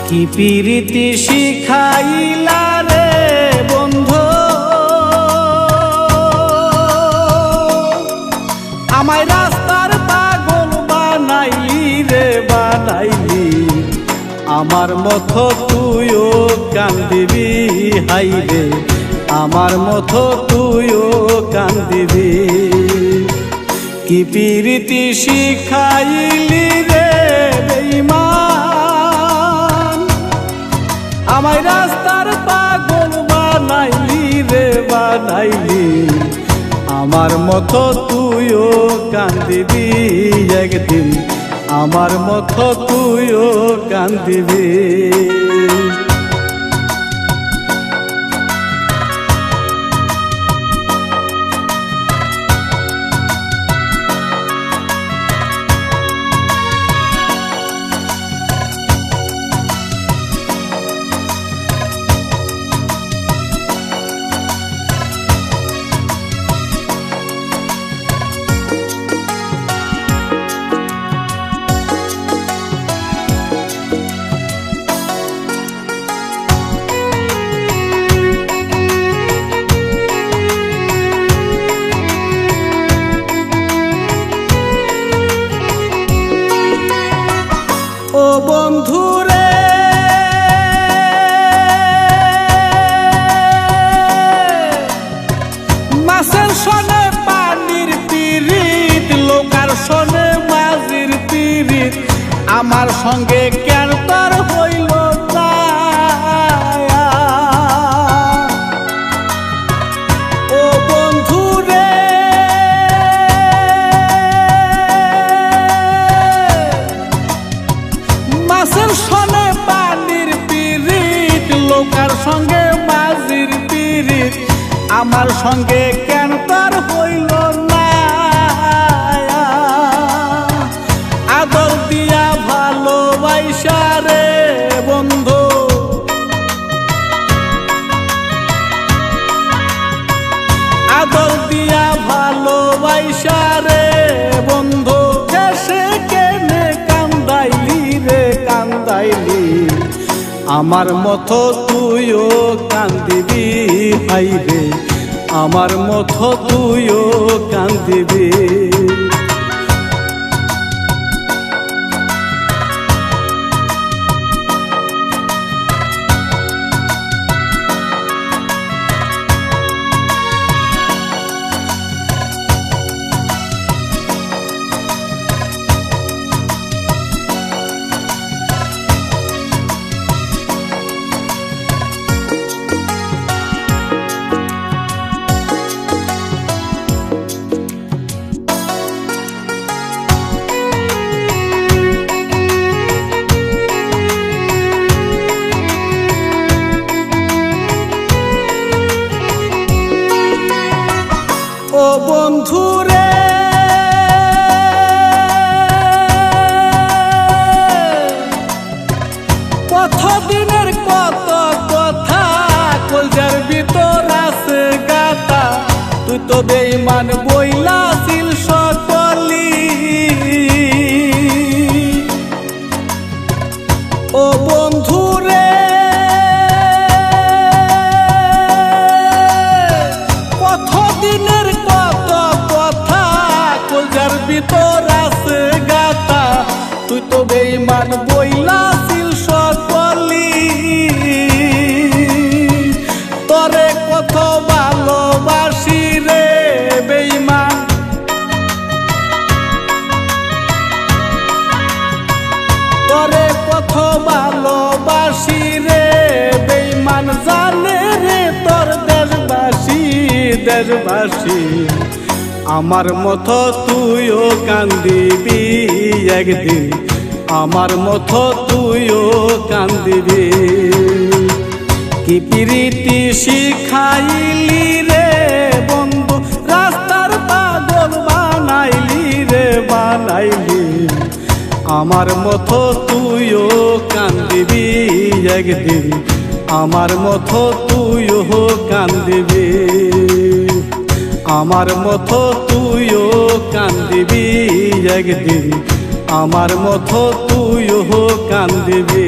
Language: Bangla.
কি প্রীতি শিখাইলা রে বন্ধু, আমায় রাস্তার পাগল বানাইলি রে বানাইলি। আমার মতো তুইও কান্দিবি হাইরে, আমার মতো তুইও কান্দিবি। কি প্রীতি শিখাইলি রে বেঈমান, আমায় রাস্তার পাগল বানাইলি রে বানাইলি। আমার মতো তুইও কান্দিবি একদিন, আমার মতো তুইও কান্দিবি। ও বন্ধুরে মাছের সনে পানির পিরিত, লোকার সনে মাঝির পিরিত। আমার সঙ্গে কেন তোর হইল না? ও বন্ধুরে মাছের সনে পানির পিরিত, লোকার সঙ্গে মাঝির পিরিত। আমার সঙ্গে কেন তার হইল না? আদর দিয়া ভালোবাসা রে বন্ধু, আদর দিয়া ভালোবাসা রে বন্ধু। শেষে কেনে কান্দাইলি রে কান্দাইলি। আমার মতো তুইও কান্দিবি হাইরে, আমার মতো তুইও কান্দিবি। ও বন্ধুরে কতদিনের কত কথা, কলজার ভিতর আছে গাথা। তুই তো বেঈমান বইলাছিল সকলি। ও বন্ধুরে কতদিনের কত কথা, কলজার ভিতর আছে গাথা। তুই তো বেঈমান বইলাছিল সকলি। তরে কত ভালোবাসি রে বেঈমান, তরে কত ভালোবাসি রে বেঈমান। জানে রে তোর দেশবাসী দেশবাসী। আমার মতো তুইও কান্দিবি একদিন, আমার মতো তুইও কান্দিবি। কি প্রীতি শিখাইলি রে বন্ধু, রাস্তার পাগল বানাইলি রে বানাইলি। আমার মতো তুইও কান্দিবি একদিন, আমার মতো তুইও কান্দিবি। আমার মতো তুইও কান্দিবি একদিন, আমার মতো তুইও কান্দিবি।